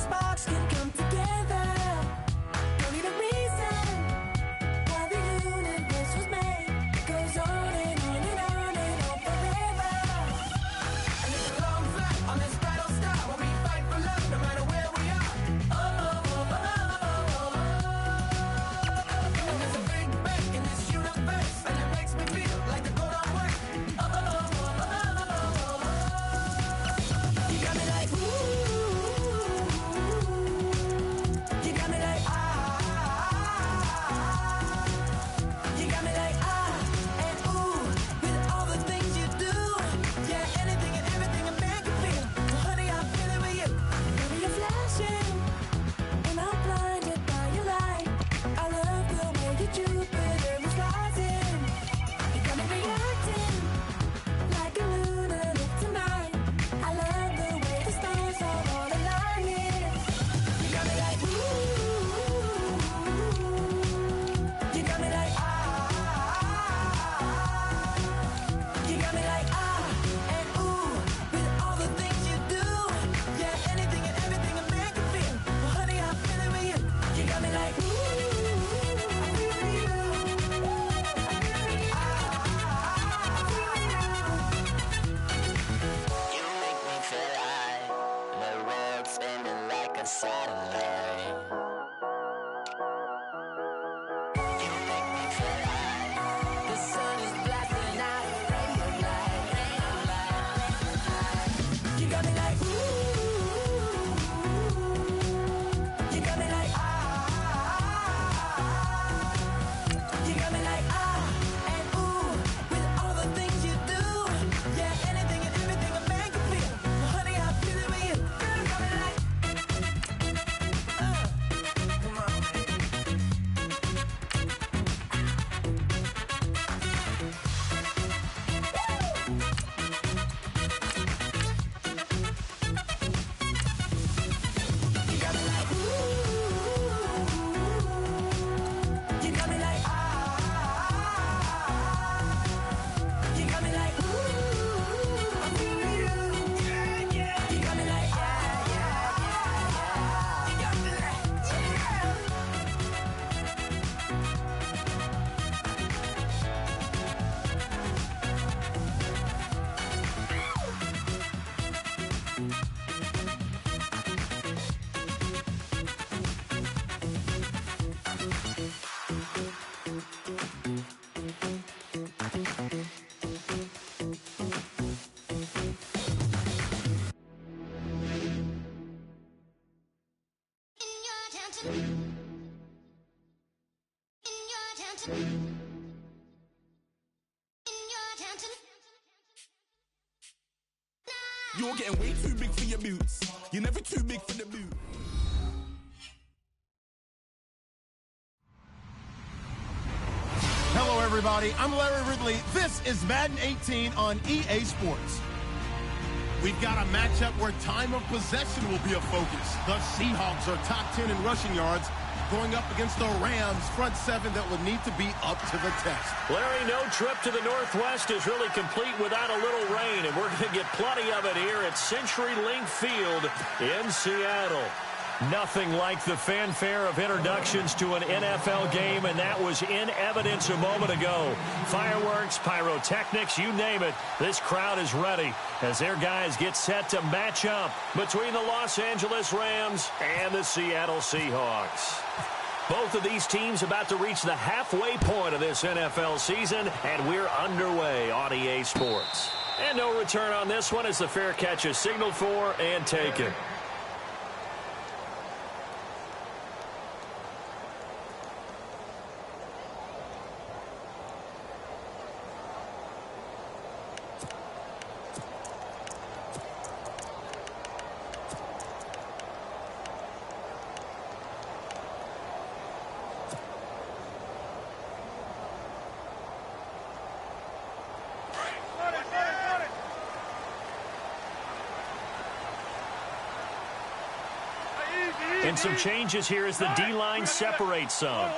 sparks can come together. Don't need a reason why the universe was made. It goes on and on and on and on forever. And it's a long flight on this battle star where we fight for love no matter where we are. Oh, oh, oh, oh, oh, oh. And there's a big bang in this universe, and it makes me feel like the go don't work. Oh, oh, oh, oh, oh, oh, oh. You got me like ooh. You got me like you got me like and ooh, with all the things you do. Yeah, anything and everything a man can feel. Well, honey, I'm feeling with you. Baby, you're flashing, and I'm blinded by your light. I love the way you Jupiter is rising. You got me reacting like a lunatic tonight. I love the way the stars are all aligning. You got me like ooh. You got me like you got me like and ooh, with all the things you do. Yeah, anything and everything a man can feel. Well, honey, I'm feeling with you. You got me like ooh, I'm feeling you. You make me feel like the world's spinning like a satellite. You make me feel like The sun is blasting out a rainbow light, rainbow light. You got me like ooh. You got me like you got me like and ooh, with all the things you do. Yeah, anything and everything a man can feel. Well, honey, I'm feeling with you. Girl, you got me like come on. You got me like ooh. You got me like you got me like ooh. I'm feeling you. Yeah, yeah. You got me like You got me like You're getting way too big for your boots. You're never too big for the boot. Hello, everybody. I'm Larry Ridley. This is Madden 18 on EA Sports. We've got a matchup where time of possession will be a focus. The Seahawks are top 10 in rushing yards, going up against the Rams front seven that would need to be up to the test. Larry, no trip to the Northwest is really complete without a little rain, and we're going to get plenty of it here at CenturyLink Field in Seattle. Nothing like the fanfare of introductions to an NFL game, and that was in evidence a moment ago. Fireworks, pyrotechnics, you name it. This crowd is ready as their guys get set to match up between the Los Angeles Rams and the Seattle Seahawks. Both of these teams about to reach the halfway point of this NFL season, and we're underway on EA Sports. And no return on this one as the fair catch is signaled for and taken. And some changes here as the D-line separates some.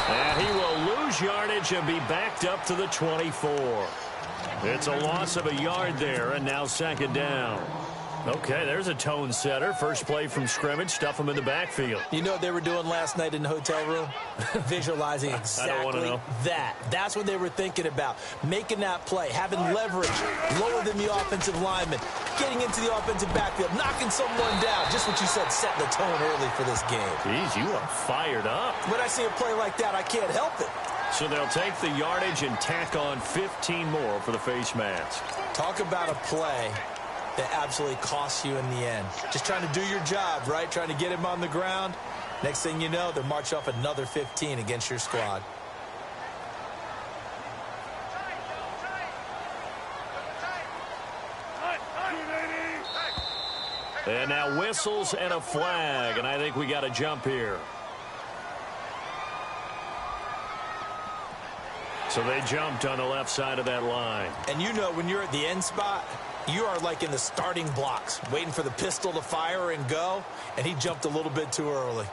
And he will lose yardage and be backed up to the 24. It's a loss of a yard there, and now second down. Okay, there's a tone setter. First play from scrimmage, stuff them in the backfield. You know what they were doing last night in the hotel room? Visualizing exactly that. That's what they were thinking about. Making that play, having leverage, lower than the offensive lineman, getting into the offensive backfield, knocking someone down. Just what you said, setting the tone early for this game. Jeez, you are fired up. When I see a play like that, I can't help it. So they'll take the yardage and tack on 15 more for the face mask. Talk about a play that absolutely costs you in the end. Just trying to do your job, right? Trying to get him on the ground. Next thing you know, they're marching off another 15 against your squad. And now whistles and a flag, and I think we got a jump here. So they jumped on the left side of that line. And you know, when you're at the end spot, you are like in the starting blocks, waiting for the pistol to fire and go, and he jumped a little bit too early.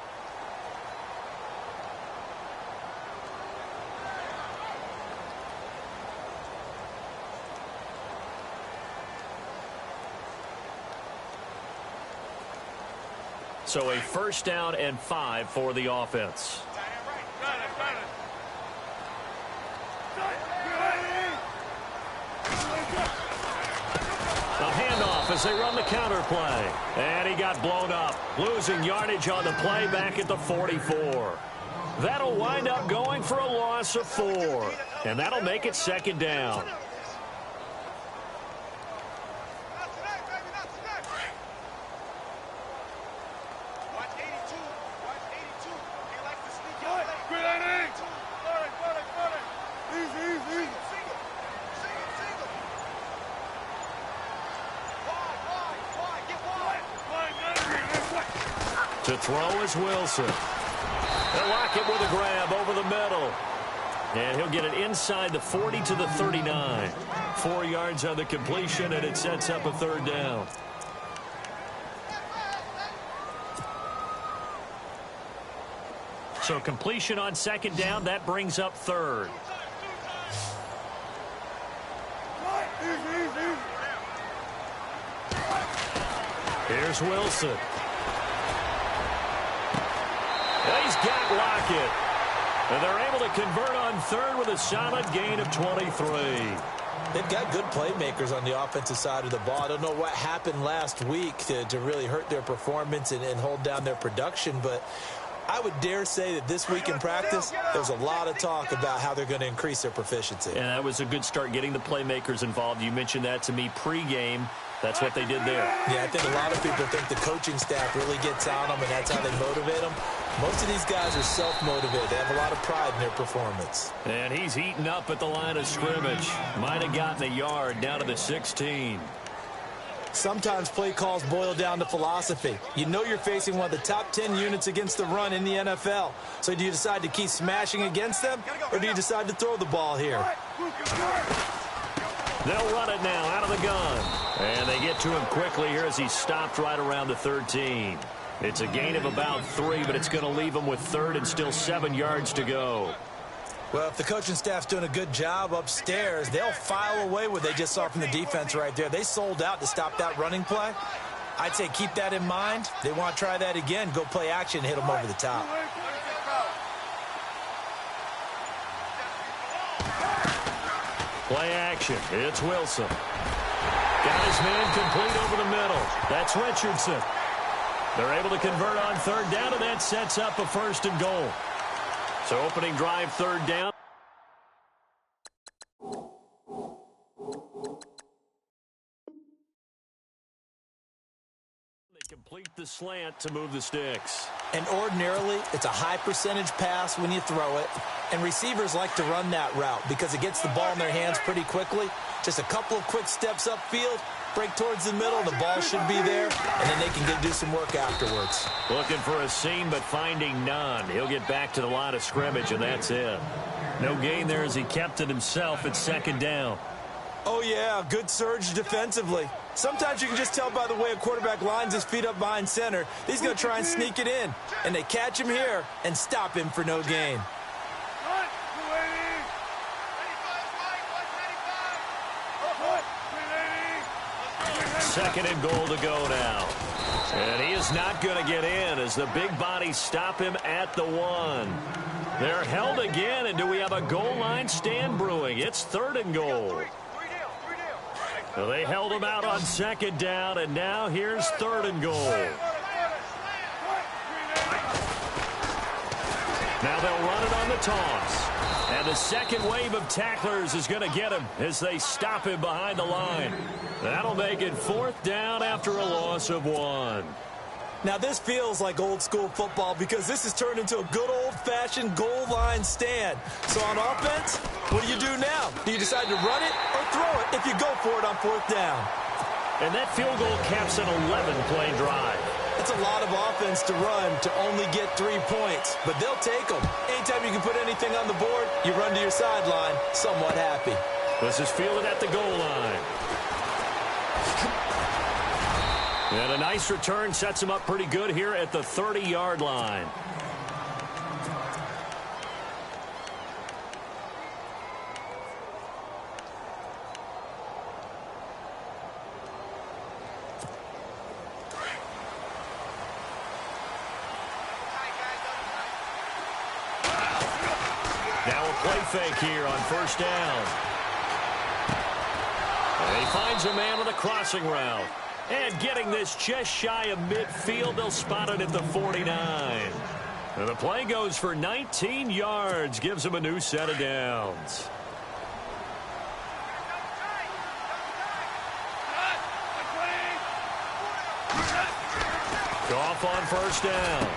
So a first down and 5 for the offense. A handoff as they run the counter play. And he got blown up. Losing yardage on the play back at the 44. That'll wind up going for a loss of 4. And that'll make it second down. To throw is Wilson. They'll lock it with a grab over the middle. And he'll get it inside the 40 to the 39. 4 yards on the completion, and it sets up a third down. So completion on second down, that brings up third. Here's Wilson. And he's got Lockett. And they're able to convert on third with a solid gain of 23. They've got good playmakers on the offensive side of the ball. I don't know what happened last week to really hurt their performance and hold down their production, but I would dare say that this week in practice, there's a lot of talk about how they're going to increase their proficiency. And that was a good start getting the playmakers involved. You mentioned that to me pregame. That's what they did there. Yeah, I think a lot of people think the coaching staff really gets on them, and that's how they motivate them. Most of these guys are self-motivated. They have a lot of pride in their performance. And he's heating up at the line of scrimmage. Might have gotten a yard down to the 16. Sometimes play calls boil down to philosophy. You know you're facing one of the top 10 units against the run in the NFL. So do you decide to keep smashing against them, or do you decide to throw the ball here? They'll run it now out of the gun. And they get to him quickly here as he stopped right around the 13. It's a gain of about 3, but it's going to leave him with third and still 7 yards to go. Well, if the coaching staff's doing a good job upstairs, they'll file away what they just saw from the defense right there. They sold out to stop that running play. I'd say keep that in mind. They want to try that again, go play action, hit them over the top. Play action. It's Wilson. Got his man complete over the middle. That's Richardson. They're able to convert on third down, and that sets up a first and goal. So opening drive, third down. They complete the slant to move the sticks. And ordinarily, it's a high percentage pass when you throw it. And receivers like to run that route because it gets the ball in their hands pretty quickly. Just a couple of quick steps upfield, break towards the middle, the ball should be there, and then they can do some work afterwards. Looking for a seam, but finding none. He'll get back to the line of scrimmage, and that's it. No gain there as he kept it himself at second down. Oh, yeah, good surge defensively. Sometimes you can just tell by the way a quarterback lines his feet up behind center. He's going to try and sneak it in, and they catch him here and stop him for no gain. 2nd and goal to go now. And he is not going to get in as the big bodies stop him at the 1. They're held again, and do we have a goal line stand brewing? It's 3rd and goal. So they held him out on 2nd down, and now here's 3rd and goal. Now they'll run it on the toss. And the 2nd wave of tacklers is going to get him as they stop him behind the line. That'll make it 4th down after a loss of 1. Now, this feels like old-school football because this has turned into a good old-fashioned goal line stand. So on offense, what do you do now? Do you decide to run it or throw it if you go for it on 4th down? And that field goal caps an 11-play drive. That's a lot of offense to run to only get 3 points, but they'll take them. Anytime you can put anything on the board, you run to your sideline somewhat happy. This is fielded at the goal line. And a nice return sets him up pretty good here at the 30-yard line. Now a play fake here on 1st down. And he finds a man on the crossing route. And getting this just shy of midfield, they'll spot it at the 49. And the play goes for 19 yards, gives him a new set of downs. Goff on 1st down.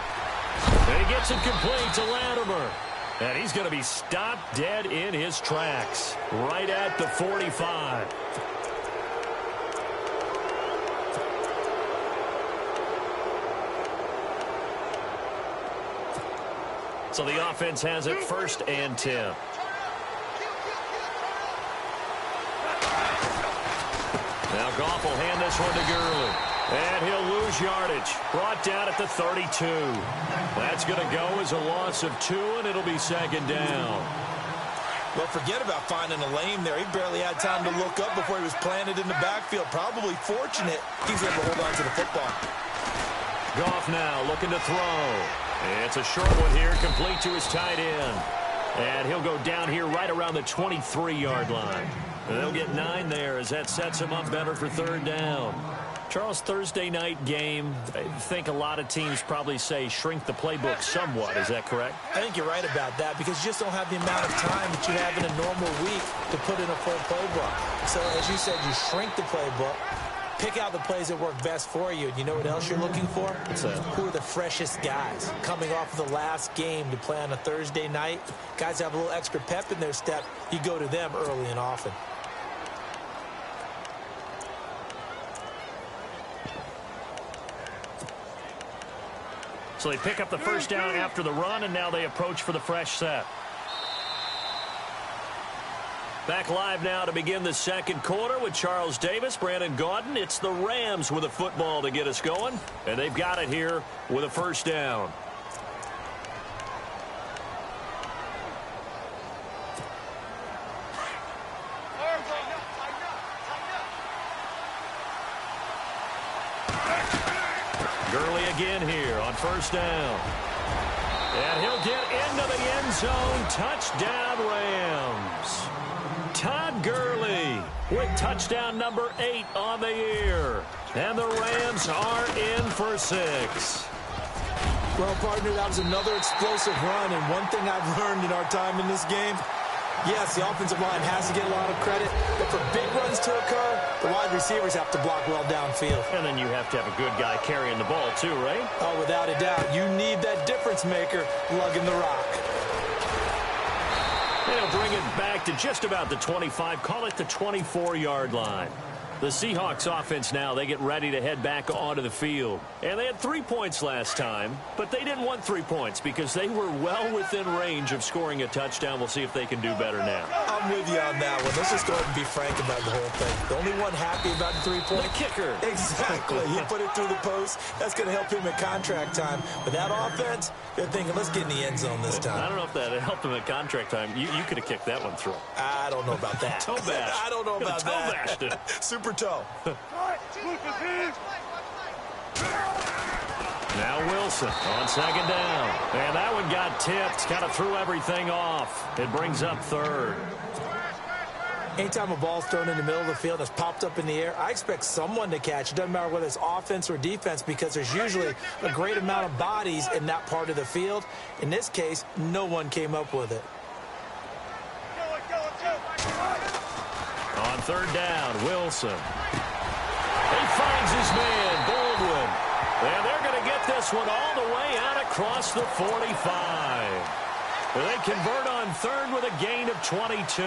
And he gets it complete to Latimer. And he's going to be stopped dead in his tracks, right at the 45. So the offense has it 1st and 10. Now Goff will hand this one to Gurley. And he'll lose yardage. Brought down at the 32. That's going to go as a loss of 2, and it'll be 2nd down. Well, forget about finding a lane there. He barely had time to look up before he was planted in the backfield. Probably fortunate he's able to hold on to the football. Goff now looking to throw. It's a short one here, complete to his tight end. And he'll go down here right around the 23-yard line. And they'll get 9 there as that sets him up better for 3rd down. Charles, Thursday night game, I think a lot of teams probably say shrink the playbook somewhat. Is that correct? I think you're right about that because you just don't have the amount of time that you have in a normal week to put in a full playbook. So, as you said, you shrink the playbook. Pick out the plays that work best for you. You know what else you're looking for? Who are the freshest guys coming off of the last game to play on a Thursday night? Guys have a little extra pep in their step. You go to them early and often. So they pick up the 1st down after the run, and now they approach for the fresh set. Back live now to begin the 2nd quarter with Charles Davis, Brandon Gaudin. It's the Rams with a football to get us going, and they've got it here with a 1st down. Gurley again here on 1st down. And he'll get into the end zone. Touchdown, Rams. Todd Gurley with touchdown number 8 on the year. And the Rams are in for 6. Well, partner, that was another explosive run. And one thing I've learned in our time in this game, yes, the offensive line has to get a lot of credit. But for big runs to occur, the wide receivers have to block well downfield. And then you have to have a good guy carrying the ball too, right? Oh, without a doubt. You need that difference maker lugging the rock. They'll bring it back to just about the 25, call it the 24-yard line. The Seahawks offense now, they get ready to head back onto the field. And they had 3 points last time, but they didn't want 3 points because they were well within range of scoring a touchdown. We'll see if they can do better now. I'm with you on that one. Let's just go ahead and be frank about the whole thing. The only one happy about the 3-point. The kicker. Exactly. He put it through the post. That's going to help him at contract time. But that offense, they're thinking, let's get in the end zone this time. I don't know if that helped him at contract time. You could have kicked that one through. I don't know about that. Toe bash. I don't know about that. Toe bashed it. Super Super toe. Now Wilson on second down. And that one got tipped. Kind of threw everything off. It brings up third. Anytime a ball's thrown in the middle of the field that's popped up in the air, I expect someone to catch. It doesn't matter whether it's offense or defense because there's usually a great amount of bodies in that part of the field. In this case, no one came up with it. On third down, Wilson. He finds his man, Baldwin. And they're going to get this one all the way out across the 45. They convert on third with a gain of 22.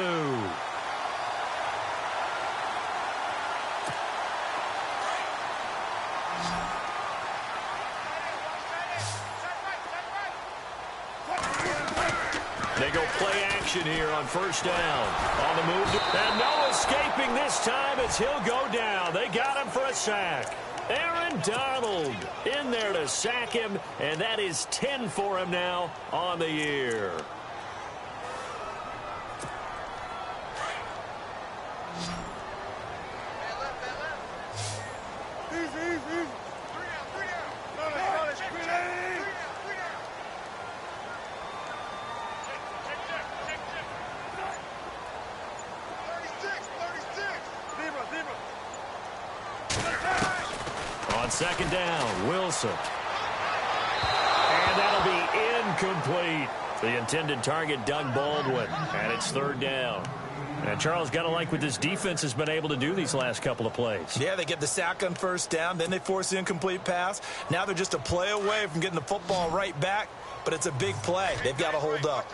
They go play action here on first down. On the move. And no escaping this time as he'll go down. They got him for a sack. Aaron Donald in there to sack him, and that is 10 for him now on the year. Second down, Wilson. And that'll be incomplete. The intended target, Doug Baldwin. And it's third down. And Charles, got to like what this defense has been able to do these last couple of plays. Yeah, they get the sack on first down, then they force the incomplete pass. Now they're just a play away from getting the football right back, but it's a big play. They've got to hold up.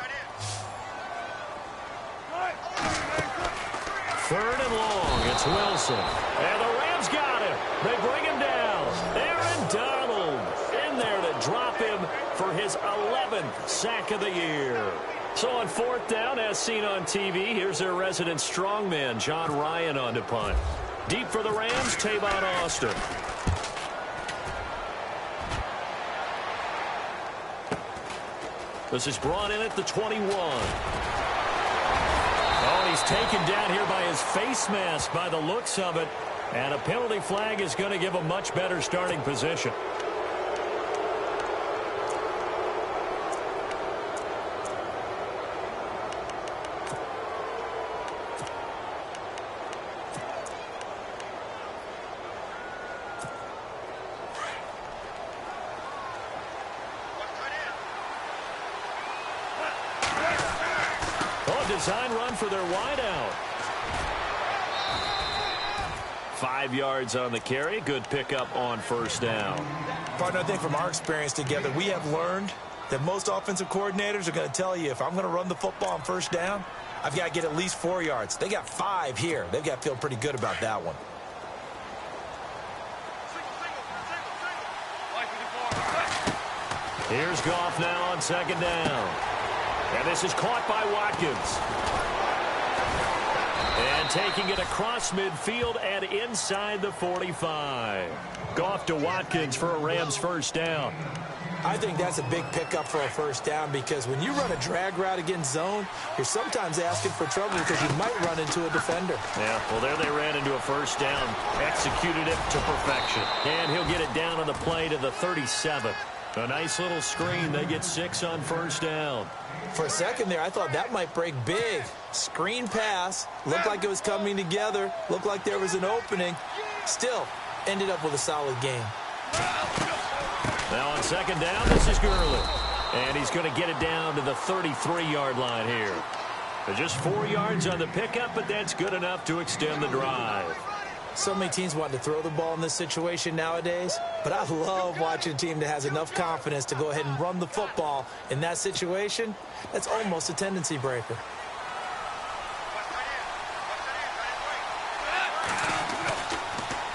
Third and long, it's Wilson. And the Rams got him. They bring him down. Aaron Donald in there to drop him for his 11th sack of the year. So on fourth down, as seen on TV, here's their resident strongman, John Ryan, on to punt. Deep for the Rams, Tavon Austin. This is brought in at the 21. Oh, and he's taken down here by his face mask by the looks of it. And a penalty flag is going to give a much better starting position. Oh, design run for their wideout. 5 yards on the carry. Good pickup on first down. Partner, I think from our experience together, we have learned that most offensive coordinators are going to tell you, if I'm going to run the football on first down, I've got to get at least 4 yards. They got 5 here. They've got to feel pretty good about that one. Here's Goff now on second down. And this is caught by Watkins. And taking it across midfield and inside the 45. Goff to Watkins for a Rams first down. I think that's a big pickup for a first down because when you run a drag route against zone, you're sometimes asking for trouble because you might run into a defender. Yeah, well, there they ran into a first down. Executed it to perfection. And he'll get it down on the play to the 37. A nice little screen. They get 6 on first down. For a second there, I thought that might break big. Screen pass. Looked like it was coming together. Looked like there was an opening. Still, ended up with a solid game. Now on second down, this is Gurley. And he's going to get it down to the 33-yard line here. Just 4 yards on the pickup, but that's good enough to extend the drive. So many teams want to throw the ball in this situation nowadays, but I love watching a team that has enough confidence to go ahead and run the football. In that situation, that's almost a tendency breaker.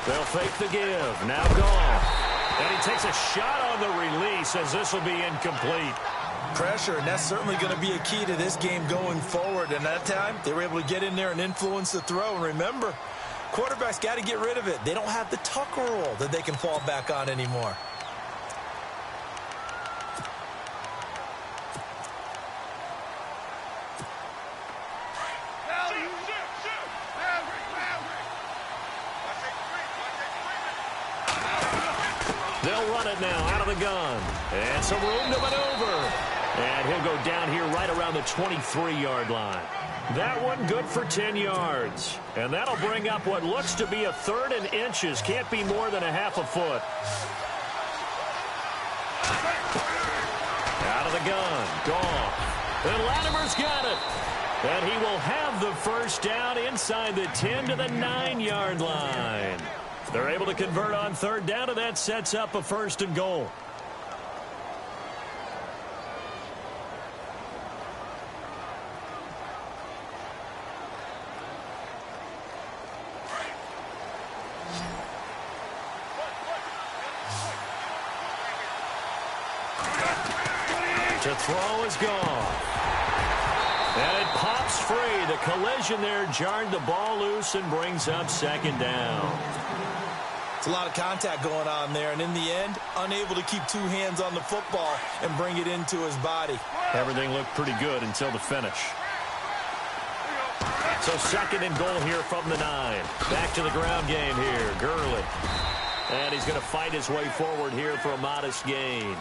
They'll fake the give. Now Goff. And he takes a shot on the release as this will be incomplete. Pressure, and that's certainly going to be a key to this game going forward. And that time, they were able to get in there and influence the throw. And remember, quarterbacks got to get rid of it. They don't have the Tucker rule that they can fall back on anymore. it now out of the gun. And some room to maneuver. And he'll go down here right around the 23-yard line. That one good for 10 yards. And that'll bring up what looks to be a 3rd and inches. Can't be more than a half a foot. Out of the gun. Gone. And Latimer's got it. And he will have the first down inside the 10 to the 9-yard line. They're able to convert on 3rd down, and that sets up a 1st and goal. To throw is gone. And it pops free. The collision there jarred the ball loose and brings up 2nd down. It's a lot of contact going on there, and in the end, unable to keep 2 hands on the football and bring it into his body. Everything looked pretty good until the finish. So 2nd and goal here from the 9. Back to the ground game here. Gurley. And he's going to fight his way forward here for a modest gain.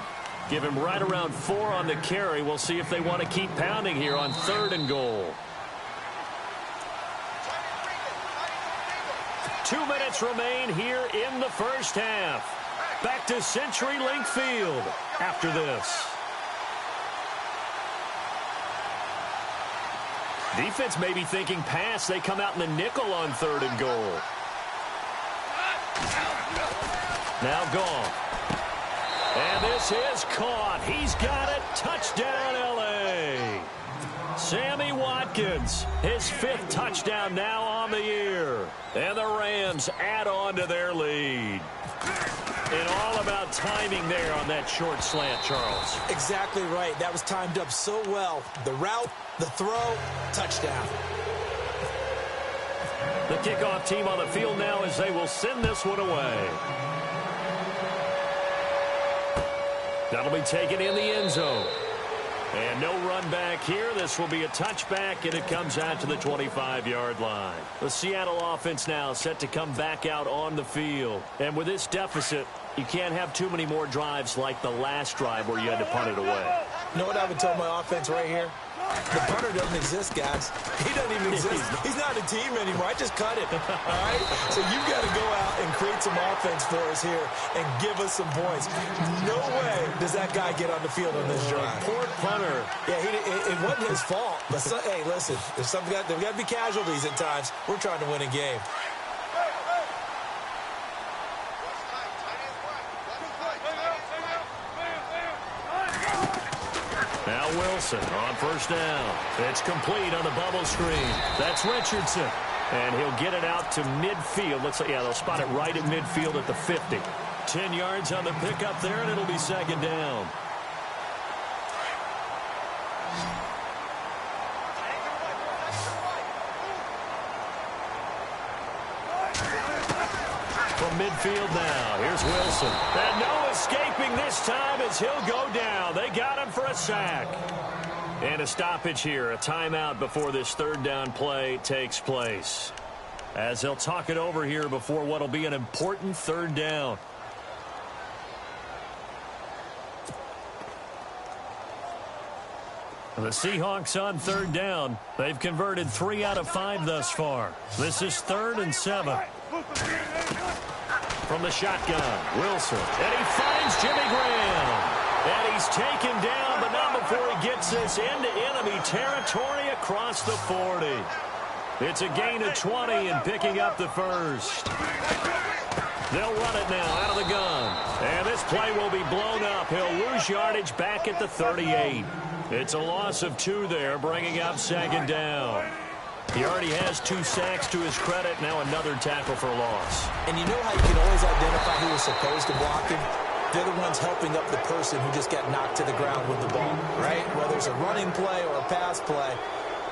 Give him right around 4 on the carry. We'll see if they want to keep pounding here on 3rd and goal. 2 minutes remain here in the first half. Back to CenturyLink Field after this. Defense may be thinking pass. They come out in the nickel on 3rd and goal. Now gone. And this is caught. He's got it. Touchdown, L.A. Sammy Watkins, his 5th touchdown now on the year. And the Rams add on to their lead. And all about timing there on that short slant, Charles. Exactly right. That was timed up so well. The route, the throw, touchdown. The kickoff team on the field now as they will send this one away. That'll be taken in the end zone. And no run back here. This will be a touchback, and it comes out to the 25-yard line. The Seattle offense now set to come back out on the field. And with this deficit, you can't have too many more drives like the last drive where you had to punt it away. You know what I would tell my offense right here? The punter doesn't exist, guys. He doesn't even exist. He's not a team anymore. I just cut it. All right? So you've got to go out and create some offense for us here and give us some points. No way does that guy get on the field on this drive. Poor punter. Yeah, it wasn't his fault. But hey, listen, there's got to be casualties at times. We're trying to win a game. Now Wilson on 1st down. It's complete on the bubble screen. That's Richardson. And he'll get it out to midfield. Looks like, yeah, they'll spot it right at midfield at the 50. 10 yards on the pickup there, and it'll be 2nd down. From midfield now, here's Wilson. And no escaping this time as he'll go down. They got him for a sack. And a stoppage here, a timeout before this 3rd down play takes place. As they'll talk it over here before what'll be an important 3rd down. The Seahawks on 3rd down. They've converted 3 out of 5 thus far. This is 3rd and 7. From the shotgun, Wilson. And he finds Jimmy Graham. And he's taken down, but not before he gets this into enemy territory across the 40. It's a gain of 20 and picking up the 1st. They'll run it now out of the gun. And this play will be blown up. He'll lose yardage back at the 38. It's a loss of 2 there, bringing up 2nd down. He already has 2 sacks to his credit. Now another tackle for loss. And you know how you can always identify who was supposed to block him? They're the ones helping up the person who just got knocked to the ground with the ball, right? Whether it's a running play or a pass play,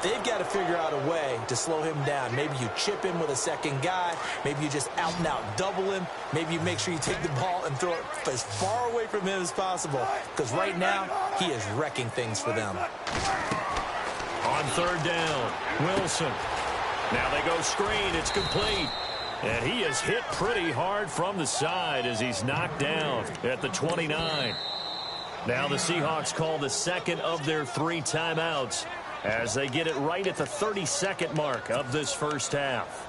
they've got to figure out a way to slow him down. Maybe you chip him with a 2nd guy. Maybe you just out-and-out double him. Maybe you make sure you take the ball and throw it as far away from him as possible. Because right now, he is wrecking things for them. On 3rd down, Wilson. Now they go screen. It's complete. And he is hit pretty hard from the side as he's knocked down at the 29. Now the Seahawks call the second of their 3 timeouts as they get it right at the 30-second mark of this first half.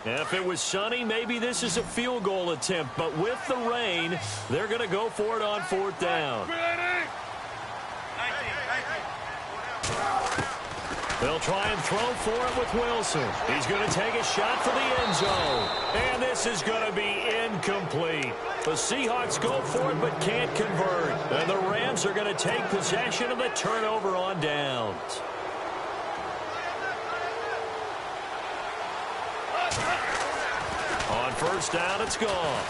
If it was sunny, maybe this is a field goal attempt. But with the rain, they're going to go for it on 4th down. They'll try and throw for it with Wilson. He's going to take a shot for the end zone. And this is going to be incomplete. The Seahawks go for it but can't convert. And the Rams are going to take possession of the turnover on downs. On 1st down, it's gone.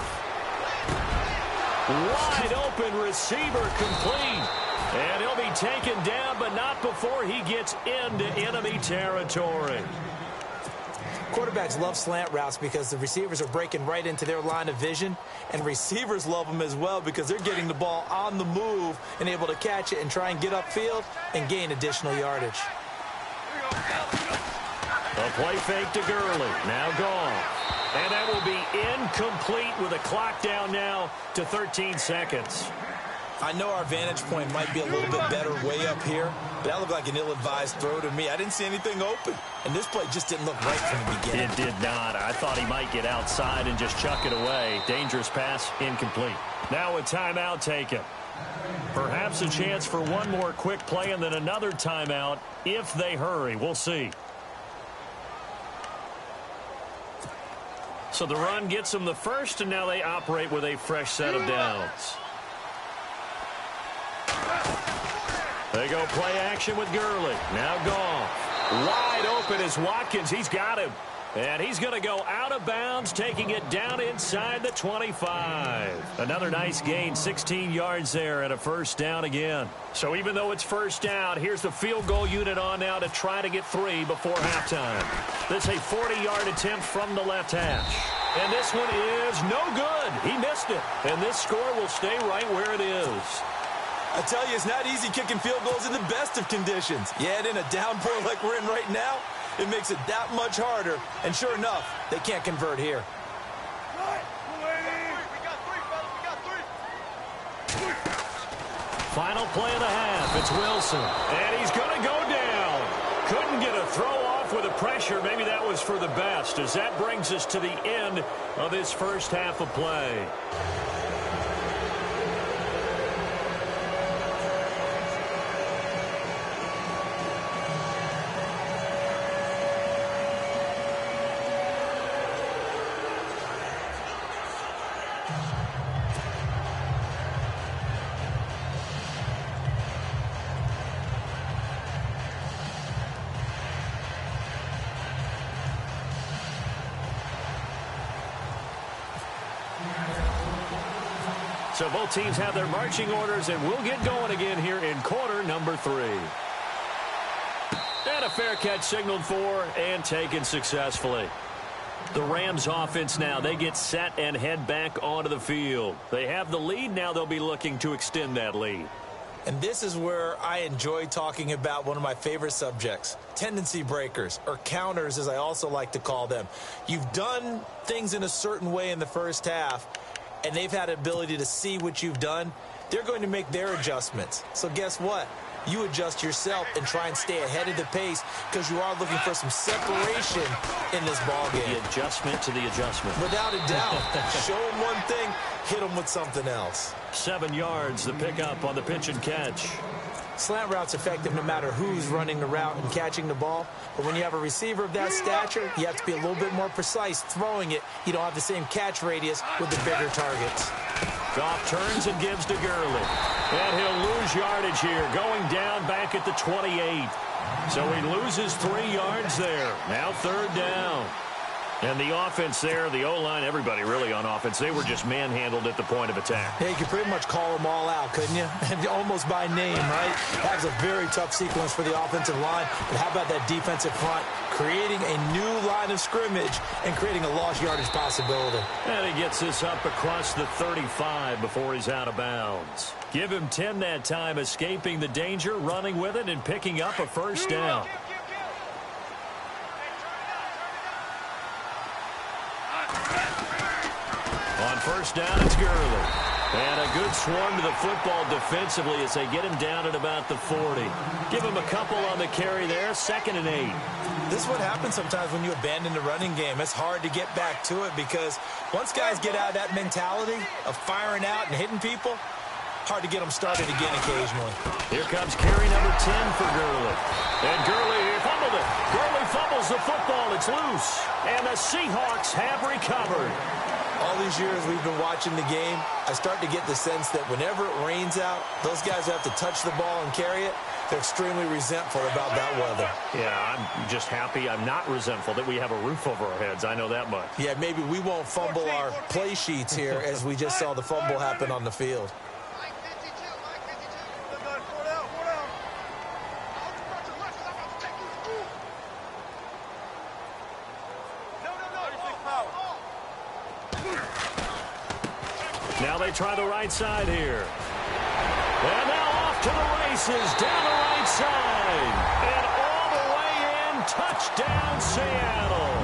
Wide open receiver complete. And he'll be taken down, but not before he gets into enemy territory. Quarterbacks love slant routes because the receivers are breaking right into their line of vision. And receivers love them as well because they're getting the ball on the move and able to catch it and try and get upfield and gain additional yardage. A play fake to Gurley. Now gone. And that will be incomplete with a clock down now to 13 seconds. I know our vantage point might be a little bit better way up here, but that looked like an ill-advised throw to me. I didn't see anything open, and this play just didn't look right from the beginning. It did not. I thought he might get outside and just chuck it away. Dangerous pass, incomplete. Now a timeout taken. Perhaps a chance for one more quick play and then another timeout if they hurry. We'll see. So the run gets them the first, and now they operate with a fresh set of downs. They go play action with Gurley. Now gone. Wide open is Watkins. He's got him. And he's going to go out of bounds, taking it down inside the 25. Another nice gain, 16 yards there, and a 1st down again. So even though it's 1st down, here's the field goal unit on now to try to get 3 before halftime. This is a 40-yard attempt from the left hash. And this one is no good. He missed it. And this score will stay right where it is. I tell you, it's not easy kicking field goals in the best of conditions. Yet in a downpour like we're in right now, it makes it that much harder. And sure enough, they can't convert here. Final play of the half. It's Wilson. And he's going to go down. Couldn't get a throw off with the pressure. Maybe that was for the best, as that brings us to the end of this first half of play. So both teams have their marching orders, and we'll get going again here in quarter number 3. And a fair catch signaled for and taken successfully. The Rams offense now, they get set and head back onto the field. They have the lead. Now they'll be looking to extend that lead. And this is where I enjoy talking about one of my favorite subjects, tendency breakers, or counters as I also like to call them. You've done things in a certain way in the first half, and they've had an ability to see what you've done. They're going to make their adjustments. So guess what? You adjust yourself and try and stay ahead of the pace because you are looking for some separation in this ball game. The adjustment to the adjustment. Without a doubt. Show them one thing, hit them with something else. 7 yards, the pickup on the pitch and catch. Slant route's effective no matter who's running the route and catching the ball. But when you have a receiver of that stature, you have to be a little bit more precise throwing it. You don't have the same catch radius with the bigger targets. Goff turns and gives to Gurley. And he'll lose yardage here, going down back at the 28. So he loses 3 yards there. Now 3rd down. And the offense there, the O-line, everybody really on offense, they were just manhandled at the point of attack. Yeah, you could pretty much call them all out, couldn't you? Almost by name, right? That was a very tough sequence for the offensive line. But how about that defensive front creating a new line of scrimmage and creating a lost yardage possibility. And he gets this up across the 35 before he's out of bounds. Give him 10 that time, escaping the danger, running with it, and picking up a first down. On first down, it's Gurley. And a good swarm to the football defensively as they get him down at about the 40. Give him a couple on the carry there, 2nd and 8. This is what happens sometimes when you abandon the running game. It's hard to get back to it because once guys get out of that mentality of firing out and hitting people, hard to get them started again occasionally. Here comes carry number 10 for Gurley. And Gurley fumbled it. Gurley fumbles the football. It's loose. And the Seahawks have recovered. All these years we've been watching the game, I start to get the sense that whenever it rains out, those guys who have to touch the ball and carry it, they're extremely resentful about that weather. Yeah, I'm just happy I'm not resentful that we have a roof over our heads. I know that much. Yeah, maybe we won't fumble our play sheets here as we just saw the fumble happen on the field. Now they try the right side here. And now off to the races, down the right side. And all the way in, touchdown Seattle.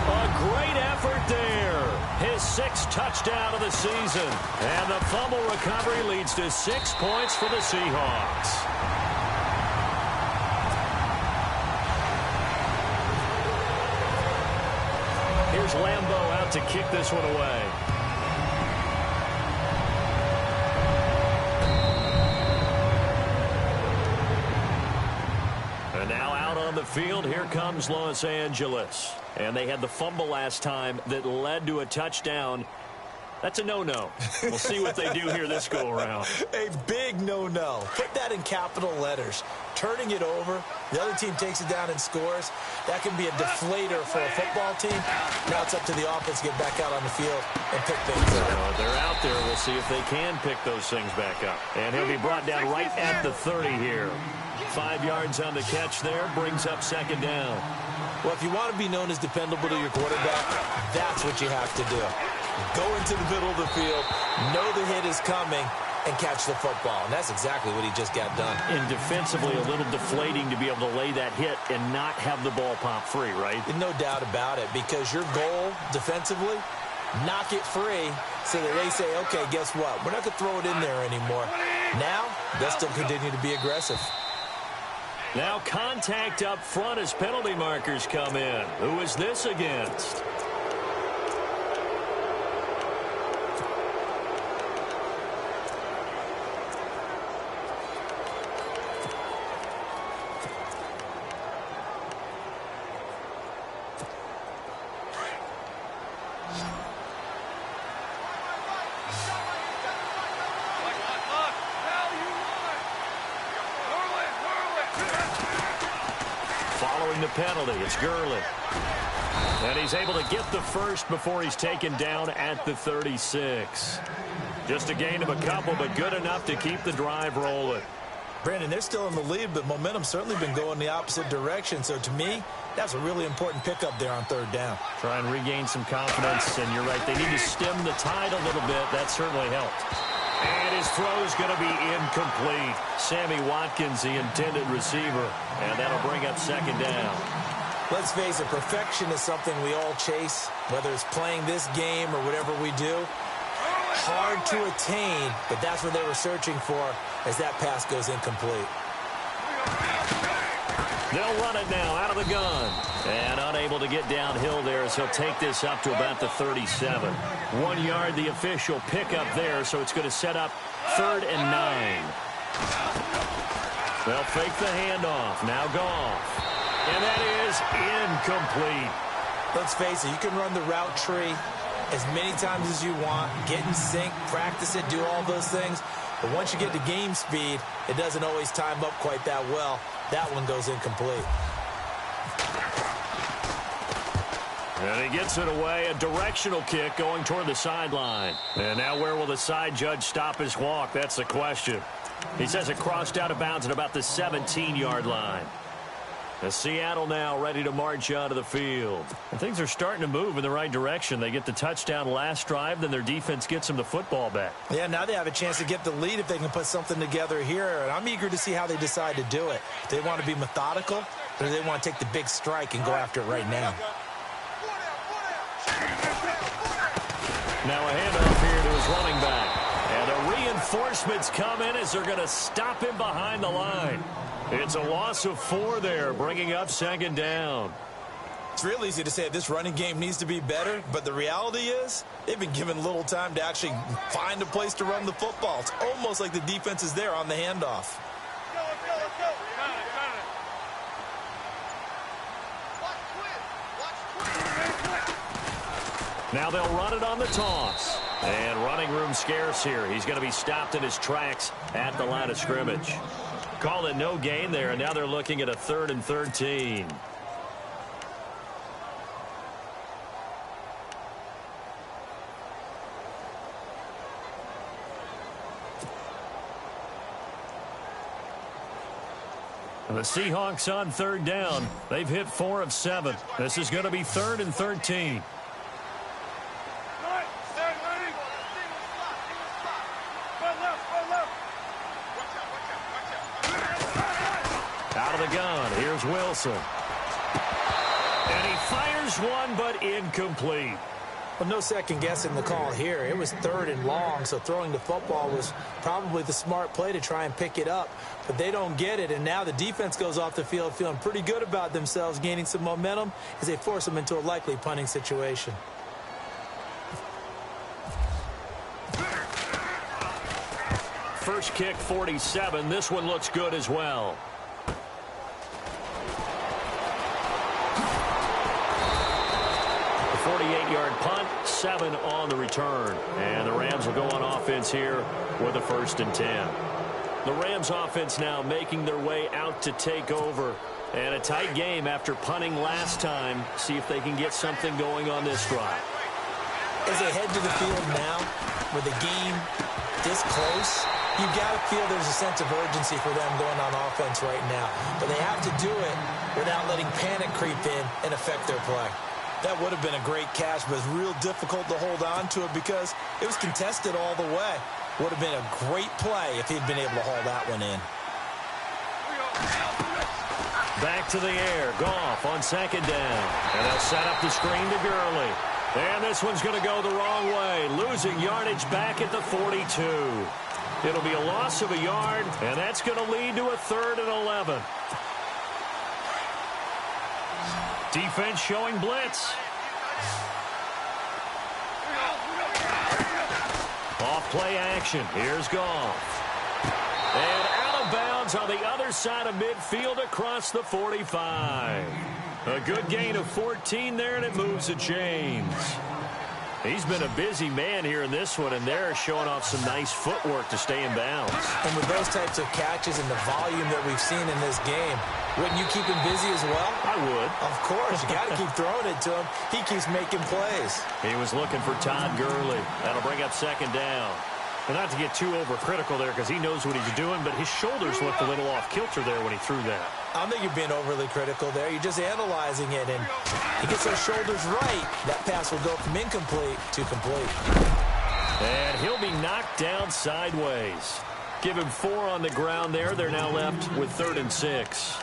A great effort there. His 6th touchdown of the season. And the fumble recovery leads to 6 points for the Seahawks. Here's Lambeau out to kick this one away. And now out on the field, here comes Los Angeles. And they had the fumble last time that led to a touchdown. That's a no-no. We'll see what they do here this go-around. A big no-no. Put that in capital letters. Turning it over, the other team takes it down and scores. That can be a deflator for a football team. Now it's up to the offense to get back out on the field and pick things up. They're out there. We'll see if they can pick those things back up. And he'll be brought down right at the 30 here. 5 yards on the catch there, brings up 2nd down. Well, if you want to be known as dependable to your quarterback, that's what you have to do. Go into the middle of the field, know the hit is coming, and catch the football. And that's exactly what he just got done. And defensively, a little deflating to be able to lay that hit and not have the ball pop free, right? No doubt about it, because your goal defensively, knock it free so that they say, okay, guess what? We're not going to throw it in there anymore. Now, they'll still continue to be aggressive. Now contact up front as penalty markers come in. Who is this against? Following the penalty, it's Gurley. And he's able to get the first before he's taken down at the 36. Just a gain of a couple, but good enough to keep the drive rolling. Brandon, they're still in the lead, but momentum's certainly been going the opposite direction. So to me, that's a really important pickup there on 3rd down. Try and regain some confidence, and you're right, they need to stem the tide a little bit. That certainly helped. And his throw's going to be incomplete. Sammy Watkins, the intended receiver, and that'll bring up 2nd down. Let's face it, perfection is something we all chase, whether it's playing this game or whatever we do. Hard to attain, but that's what they were searching for as that pass goes incomplete. They'll run it now out of the gun. And unable to get downhill there as he'll take this up to about the 37. 1 yard, the official pickup there, so it's going to set up 3rd and 9. They'll fake the handoff. Now Goff. And that is incomplete. Let's face it, you can run the route tree as many times as you want, get in sync, practice it, do all those things. But once you get to game speed, it doesn't always time up quite that well. That one goes incomplete. And he gets it away, a directional kick going toward the sideline. And now where will the side judge stop his walk? That's the question. He says it crossed out of bounds at about the 17-yard line. The Seattle now ready to march onto the field. And things are starting to move in the right direction. They get the touchdown last drive, then their defense gets them the football back. Yeah, now they have a chance to get the lead if they can put something together here. And I'm eager to see how they decide to do it. Do they want to be methodical, or do they want to take the big strike and go after it right now? Now a handoff here to his running back. And the reinforcements come in as they're going to stop him behind the line. It's a loss of 4 there, bringing up second down. It's real easy to say this running game needs to be better, but the reality is they've been given little time to actually find a place to run the football. It's almost like the defense is there on the handoff. Now they'll run it on the toss. And running room scarce here. He's going to be stopped in his tracks at the line of scrimmage. Call it no gain there, and now they're looking at a 3rd and 13. And the Seahawks on 3rd down. They've hit 4 of 7. This is going to be 3rd and 13. Out of the gun, here's Wilson. And he fires one, but incomplete. Well, no second guessing the call here. It was 3rd and long, so throwing the football was probably the smart play to try and pick it up. But they don't get it, and now the defense goes off the field feeling pretty good about themselves, gaining some momentum as they force them into a likely punting situation. First kick, 47. This one looks good as well. The 48-yard punt, 7 on the return. And the Rams will go on offense here with a 1st and 10. The Rams offense now making their way out to take over. And a tight game after punting last time. See if they can get something going on this drive. As they head to the field now, with the game this close, you've got to feel there's a sense of urgency for them going on offense right now. But they have to do it without letting panic creep in and affect their play. That would have been a great catch, but it's real difficult to hold on to it because it was contested all the way. Would have been a great play if he'd been able to haul that one in. Back to the air. Goff on 2nd down. And they'll set up the screen to Gurley. And this one's going to go the wrong way. Losing yardage back at the 42. It'll be a loss of a yard, and that's going to lead to a 3rd and 11. Defense showing blitz. Off play action. Here's Goff. And out of bounds on the other side of midfield across the 45. A good gain of 14 there, and it moves the chains. He's been a busy man here in this one, and they're showing off some nice footwork to stay in bounds. And with those types of catches and the volume that we've seen in this game, wouldn't you keep him busy as well? I would. Of course. You got to keep throwing it to him. He keeps making plays. He was looking for Todd Gurley. That'll bring up 2nd down. And not to get too overcritical there because he knows what he's doing, but his shoulders looked a little off kilter there when he threw that. I don't think you're being overly critical there. You're just analyzing it, and he gets those shoulders right. That pass will go from incomplete to complete. And he'll be knocked down sideways. Give him 4 on the ground there. They're now left with 3rd and 6.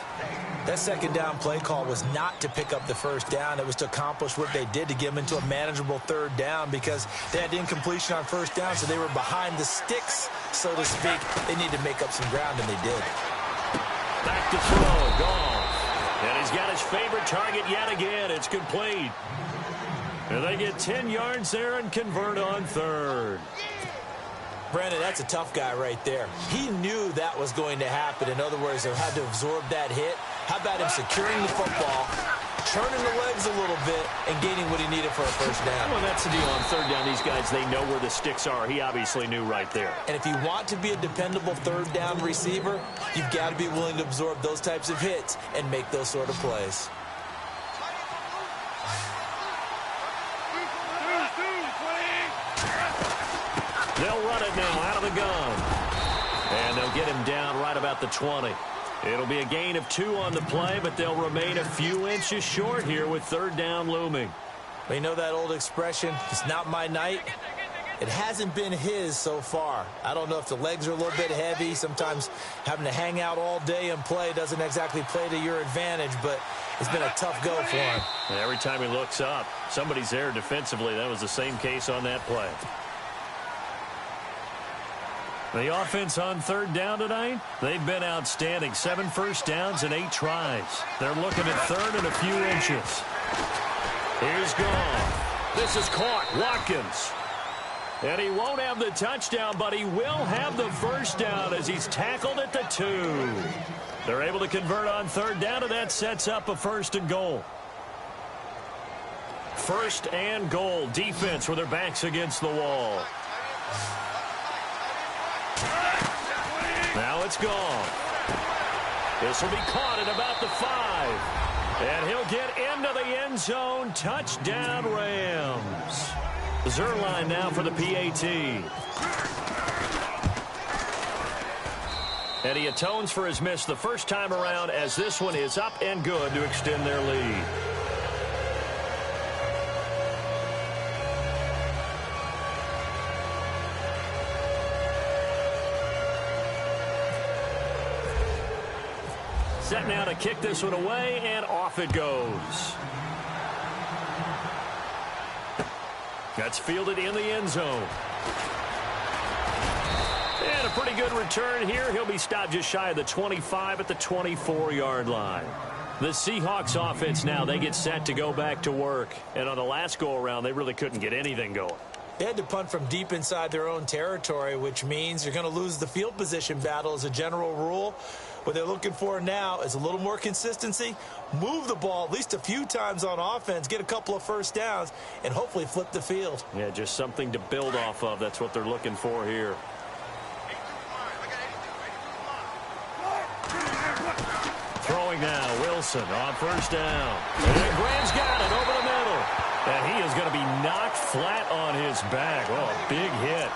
That 2nd down play call was not to pick up the 1st down. It was to accomplish what they did to get them into a manageable 3rd down because they had incompletion on 1st down, so they were behind the sticks, so to speak. They needed to make up some ground, and they did. Back to throw. Goff. And he's got his favorite target yet again. It's complete. And they get 10 yards there and convert on 3rd. Brandon, that's a tough guy right there. He knew that was going to happen. In other words, they had to absorb that hit. How about him securing the football, turning the legs a little bit, and gaining what he needed for a 1st down? Well, that's the deal on 3rd down. These guys, they know where the sticks are. He obviously knew right there. And if you want to be a dependable 3rd down receiver, you've got to be willing to absorb those types of hits and make those sort of plays. They'll run it now out of the gun. And they'll get him down right about the 20. It'll be a gain of 2 on the play, but they'll remain a few inches short here with 3rd down looming. Well, you know that old expression, it's not my night. It hasn't been his so far. I don't know if the legs are a little bit heavy. Sometimes having to hang out all day and play doesn't exactly play to your advantage, but it's been a tough go for him. And every time he looks up, somebody's there defensively. That was the same case on that play. The offense on 3rd down tonight, they've been outstanding. 7 first downs and 8 tries. They're looking at 3rd and a few inches. Here's gone. This is caught. Watkins. And he won't have the touchdown, but he will have the first down as he's tackled at the 2. They're able to convert on 3rd down, and that sets up a 1st and goal. 1st and goal. Defense with their backs against the wall. Now it's gone. This will be caught at about the 5. And he'll get into the end zone. Touchdown, Rams. Zerline now for the PAT. And he atones for his miss the first time around as this one is up and good to extend their lead. Set now to kick this one away, and off it goes. That's fielded in the end zone. And a pretty good return here. He'll be stopped just shy of the 25 at the 24-yard line. The Seahawks offense now, they get set to go back to work. And on the last go-around, they really couldn't get anything going. They had to punt from deep inside their own territory, which means you're going to lose the field position battle as a general rule. What they're looking for now is a little more consistency, move the ball at least a few times on offense, get a couple of first downs, and hopefully flip the field. Yeah, just something to build off of. That's what they're looking for here. Throwing now, Wilson on 1st down. And Graham's got it over the middle. And he is going to be knocked flat on his back. Oh, a big hit.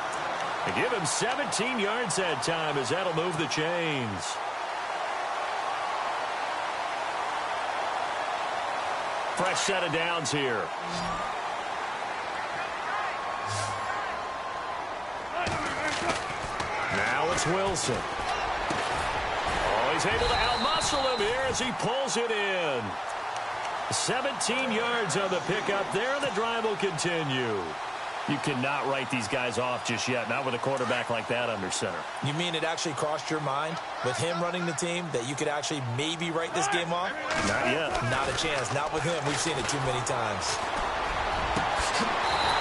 They give him 17 yards that time as that'll move the chains. Fresh set of downs here. Now it's Wilson. Oh, he's able to outmuscle him here as he pulls it in. 17 yards on the pickup there, and the drive will continue. You cannot write these guys off just yet, not with a quarterback like that under center. You mean it actually crossed your mind with him running the team that you could actually maybe write this game off? Not yet. Not a chance. Not with him. We've seen it too many times.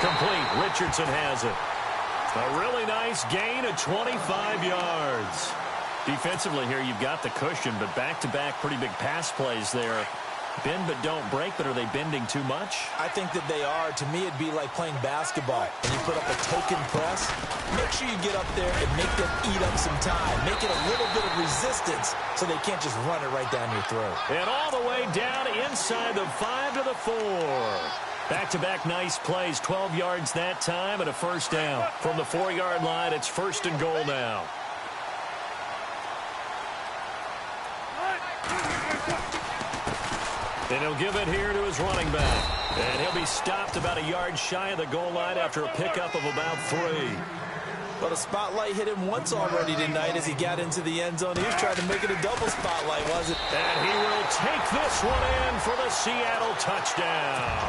Complete. Richardson has it. A really nice gain of 25 yards. Defensively here, you've got the cushion, but back-to-back pretty big pass plays there. Bend but don't break, but are they bending too much? I think that they are. To me, it'd be like playing basketball. When you put up a token press, make sure you get up there and make them eat up some time. Make it a little bit of resistance so they can't just run it right down your throat. And all the way down inside the 5 to the 4. Back-to-back nice plays, 12 yards that time and a first down. From the 4-yard line, it's 1st and goal now. And he'll give it here to his running back. And he'll be stopped about a yard shy of the goal line after a pickup of about 3. Well, the spotlight hit him once already tonight as he got into the end zone. He was trying to make it a double spotlight, wasn't it? And he will take this one in for the Seattle touchdown.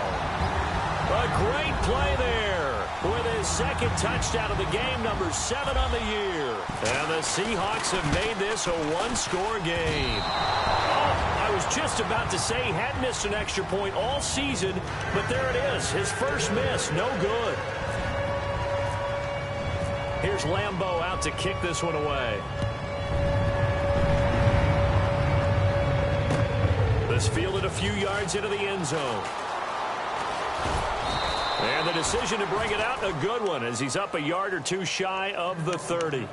A great play there with his 2nd touchdown of the game, number 7 on the year. And the Seahawks have made this a 1-score game. I was just about to say he hadn't missed an extra point all season, but there it is. His first miss, no good. Here's Lambeau out to kick this one away. This fielded a few yards into the end zone. And the decision to bring it out, a good one, as he's up a yard or two shy of the 30.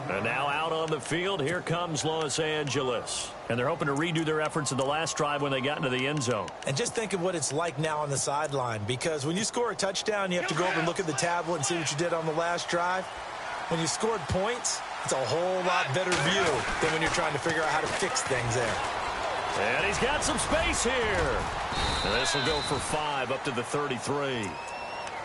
And now out on the field, here comes Los Angeles. And they're hoping to redo their efforts in the last drive when they got into the end zone. And just think of what it's like now on the sideline, because when you score a touchdown, you have to go over and look at the tablet and see what you did on the last drive. When you scored points, It's a whole lot better view than when you're trying to figure out how to fix things there. And he's got some space here. And this will go for 5 up to the 33.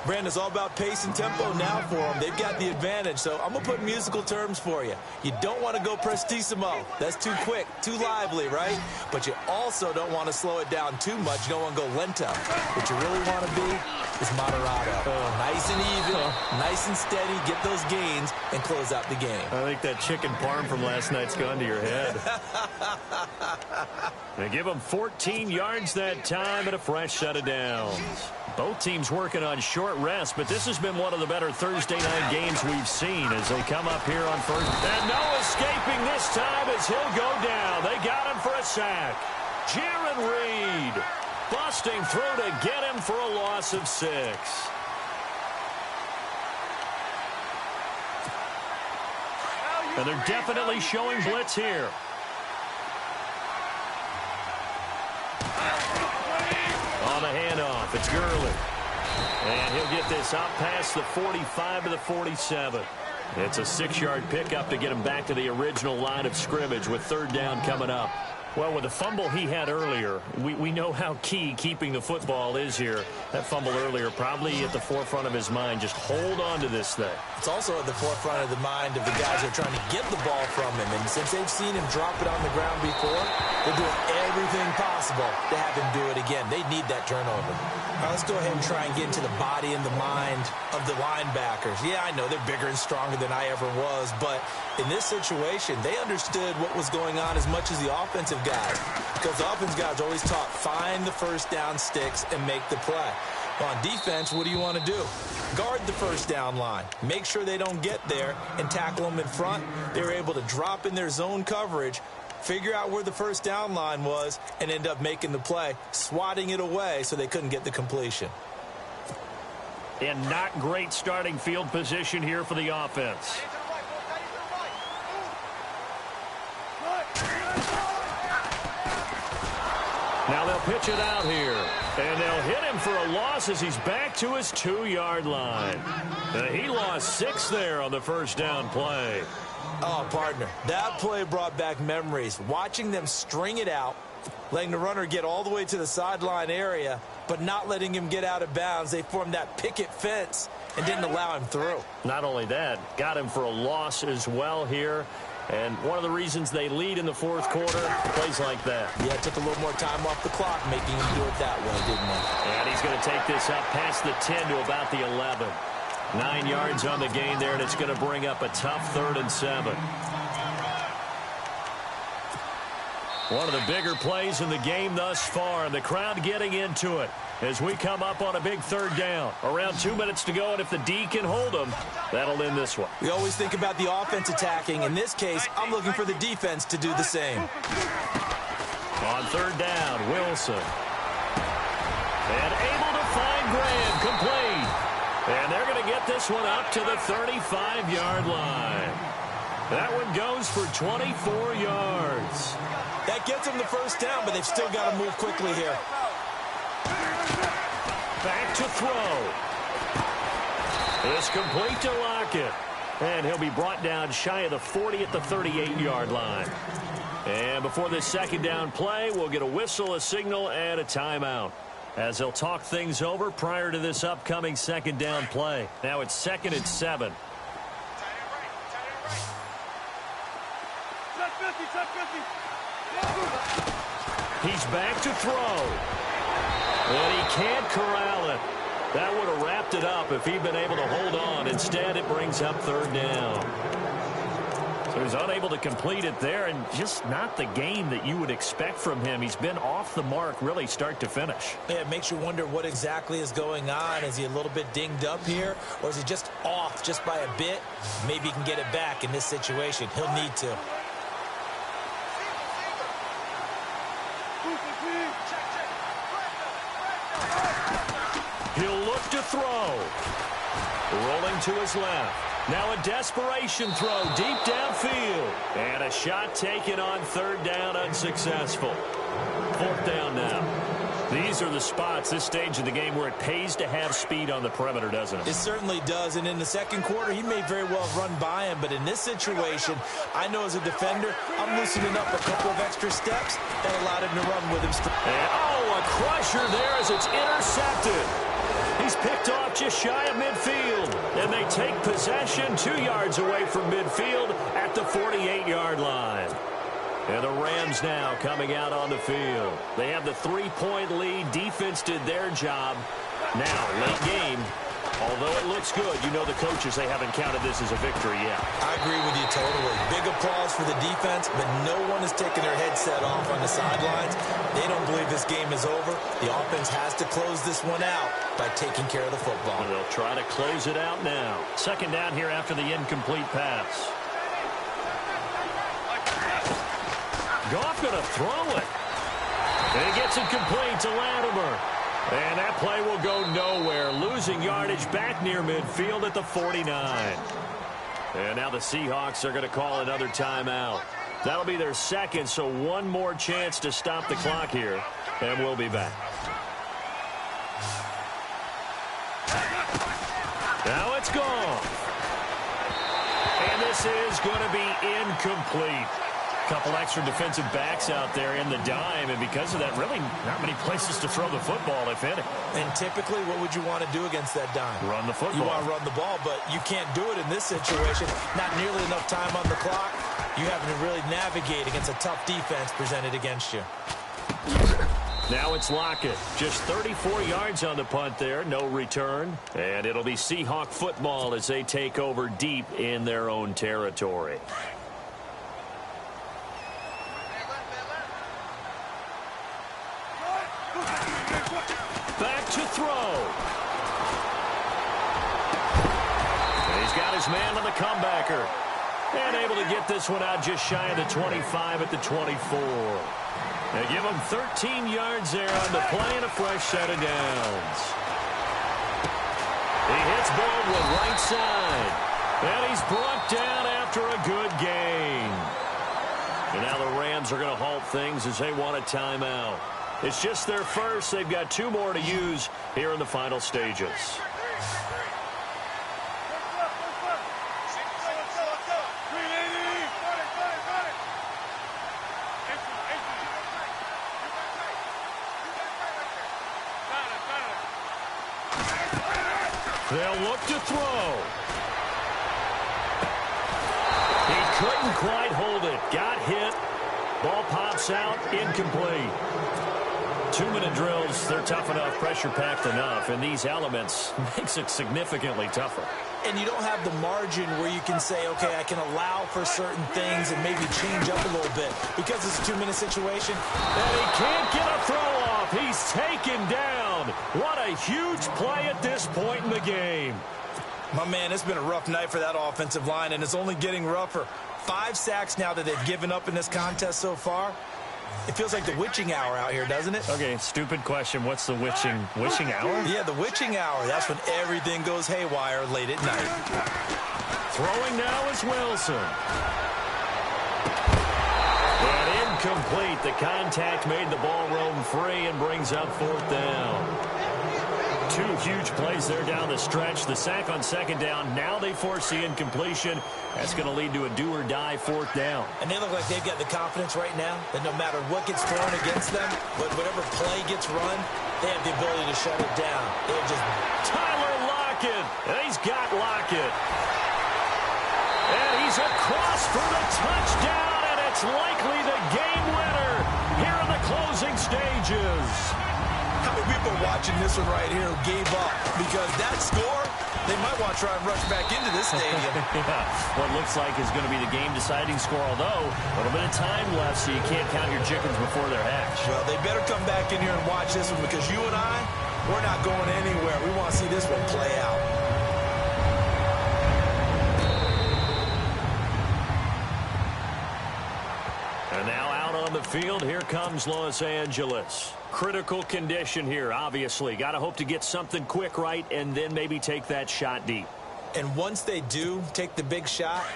Brandon, it's all about pace and tempo now for them. They've got the advantage, so I'm going to put musical terms for you. You don't want to go prestissimo. That's too quick, too lively, right? But you also don't want to slow it down too much. You don't want to go lento. What you really want to be is moderato. Nice and even, nice and steady, get those gains, and close out the game. I think that chicken parm from last night's gone to your head. They give him 14 yards that time and a fresh set of downs. Both teams working on short rest, but this has been one of the better Thursday night games we've seen as they come up here on first. And no escaping this time as he'll go down. They got him for a sack. Jaron Reed busting through to get him for a loss of 6. And they're definitely showing blitz here. On the handoff, it's Gurley. And he'll get this out past the 45 to the 47. It's a 6-yard pickup to get him back to the original line of scrimmage with 3rd down coming up. Well, with the fumble he had earlier, we know how key keeping the football is here. That fumble earlier probably at the forefront of his mind. Just hold on to this thing. It's also at the forefront of the mind of the guys who are trying to get the ball from him. And since they've seen him drop it on the ground before, they're doing everything possible to have him do it again. They need that turnover. Now, let's go ahead and try and get into the body and the mind of the linebackers. Yeah, I know they're bigger and stronger than I ever was, but in this situation, they understood what was going on as much as the offensive guys, because the offensive guys are always taught, find the first down sticks and make the play. Well, on defense, what do you want to do? Guard the first down line. Make sure they don't get there and tackle them in front. They were able to drop in their zone coverage, figure out where the first down line was, and end up making the play, swatting it away so they couldn't get the completion. And not great starting field position here for the offense. Now they'll pitch it out here. And they'll hit him for a loss as he's back to his 2-yard line. He lost 6 there on the first down play. Oh, partner, that play brought back memories. Watching them string it out, letting the runner get all the way to the sideline area, but not letting him get out of bounds. They formed that picket fence and didn't allow him through. Not only that, got him for a loss as well here. And one of the reasons they lead in the fourth quarter, plays like that. Yeah, it took a little more time off the clock, making him do it that way, didn't it? And he's going to take this up past the 10 to about the 11. 9 yards on the gain there, and it's going to bring up a tough 3rd and 7. One of the bigger plays in the game thus far, and the crowd getting into it as we come up on a big 3rd down. Around 2 minutes to go, and if the D can hold them, that'll end this one. We always think about the offense attacking. In this case, I'm looking for the defense to do the same. On 3rd down, Wilson. And able to find Graham, complete. And they're going to get this one up to the 35-yard line. That one goes for 24 yards. That gets them the first down, but they've still got to move quickly here. Back to throw. It's complete to Lockett. And he'll be brought down shy of the 40 at the 38-yard line. And before this second down play, we'll get a whistle, a signal, and a timeout, as they'll talk things over prior to this upcoming second down play. Now it's 2nd and 7. He's back to throw. And he can't corral it. That would have wrapped it up if he'd been able to hold on. Instead, it brings up 3rd down. So he's unable to complete it there, and just not the game that you would expect from him. He's been off the mark really start to finish. Yeah, it makes you wonder what exactly is going on. Is he a little bit dinged up here, or is he just off just by a bit? Maybe he can get it back in this situation. He'll need to. He'll look to throw. Rolling to his left. Now a desperation throw deep downfield. And a shot taken on 3rd down, unsuccessful. 4th down now. These These are the spots, this stage of the game, where it pays to have speed on the perimeter, doesn't it? It certainly does, and in the second quarter, he may very well have run by him, but in this situation, I know as a defender, I'm loosening up a couple of extra steps that allowed him to run with him. A crusher there as it's intercepted. He's picked off just shy of midfield, and they take possession 2 yards away from midfield at the 48-yard line. And the Rams now coming out on the field. They have the 3-point lead. Defense did their job. Now, late game, although it looks good, you know the coaches, they haven't counted this as a victory yet. I agree with you totally. Big applause for the defense, but no one is taking their headset off on the sidelines. They don't believe this game is over. The offense has to close this one out by taking care of the football. And they'll try to close it out now. Second down here after the incomplete pass. Goff going to throw it. And he gets it complete to Latimer. And that play will go nowhere. Losing yardage back near midfield at the 49. And now the Seahawks are going to call another timeout. That'll be their second, so one more chance to stop the clock here. And we'll be back. Now it's gone. And this is going to be incomplete. Couple extra defensive backs out there in the dime, and because of that, really not many places to throw the football, if any. And typically, what would you want to do against that dime? Run the football. You want to run the ball, but you can't do it in this situation. Not nearly enough time on the clock. You having to really navigate against a tough defense presented against you. Now it's Lockett. Just 34 yards on the punt there. No return. And it'll be Seahawk football as they take over deep in their own territory. Back to throw. And he's got his man on the comebacker. And able to get this one out just shy of the 25 at the 24. They give him 13 yards there on the play and a fresh set of downs. He hits Baldwin right side. And he's brought down after a good gain. And now the Rams are going to halt things as they want a timeout. It's just their first. They've got 2 more to use here in the final stages. They'll look to throw. He couldn't quite hold it. Got hit. Ball pops out. Incomplete. 2-minute drills, they're tough enough, pressure-packed enough, and these elements makes it significantly tougher. And you don't have the margin where you can say, okay, I can allow for certain things and maybe change up a little bit because it's a 2-minute situation. And he can't get a throw off. He's taken down. What a huge play at this point in the game. My man, it's been a rough night for that offensive line, and it's only getting rougher. 5 sacks now that they've given up in this contest so far. It feels like the witching hour out here, doesn't it? Okay, stupid question. What's the witching hour? Yeah, the witching hour. That's when everything goes haywire late at night. Throwing now is Wilson. And incomplete. The contact made the ball roam free and brings up 4th down. 2 huge plays there down the stretch. The sack on 2nd down. Now they force the incompletion. That's going to lead to a do-or-die 4th down. And they look like they've got the confidence right now that no matter what gets thrown against them, whatever play gets run, they have the ability to shut it down. They're just... Tyler Lockett. And he's got Lockett. And he's across for the touchdown, and it's likely the game winner here in the closing stages. How many people are watching this one right here who gave up? Because that score, they might want to try and rush back into this stadium. Yeah, what looks like is going to be the game-deciding score, although a little bit of time left, so you can't count your chickens before they're hatched. Well, they better come back in here and watch this one because you and I, we're not going anywhere. We want to see this one play out. And now out on the field, here comes Los Angeles. Critical condition here, obviously. Got to hope to get something quick right and then maybe take that shot deep. And once they do take the big shot,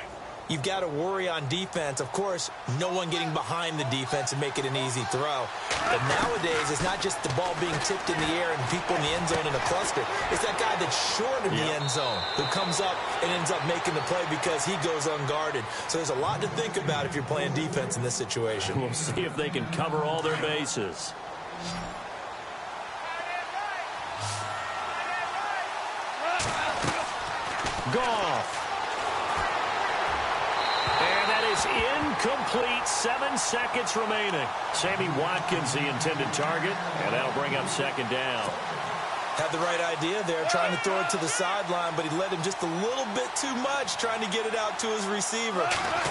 you've got to worry on defense. Of course, no one getting behind the defense and make it an easy throw. But nowadays, it's not just the ball being tipped in the air and people in the end zone in a cluster. It's that guy that's short of the end zone who comes up and ends up making the play because he goes unguarded. So there's a lot to think about if you're playing defense in this situation. We'll see if they can cover all their bases. Goff. And that is incomplete. 7 seconds remaining. Sammy Watkins, the intended target, and that'll bring up second down. Had the right idea there, trying to throw it to the sideline, but he let him just a little bit too much, trying to get it out to his receiver.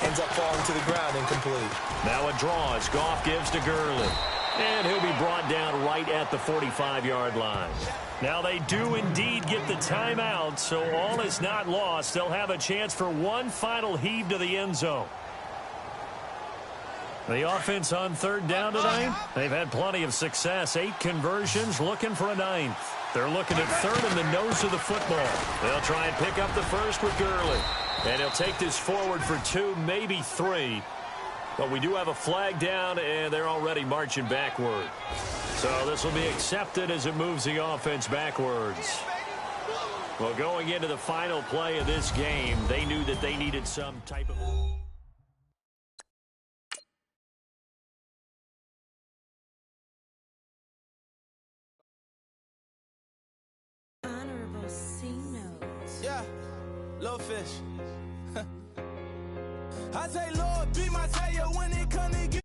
Ends up falling to the ground, incomplete. Now a draw as Goff gives to Gurley. And he'll be brought down right at the 45-yard line. Now they do indeed get the timeout, so all is not lost. They'll have a chance for one final heave to the end zone. The offense on third down tonight, they've had plenty of success. 8 conversions, looking for a 9th. They're looking at third in the nose of the football. They'll try and pick up the first with Gurley. And he'll take this forward for 2, maybe 3. But we do have a flag down, and they're already marching backward. So this will be accepted as it moves the offense backwards. Well, going into the final play of this game, they knew that they needed some type of... Honorable C notes. Yeah, little fish. I say, Lord, be my savior when it come to get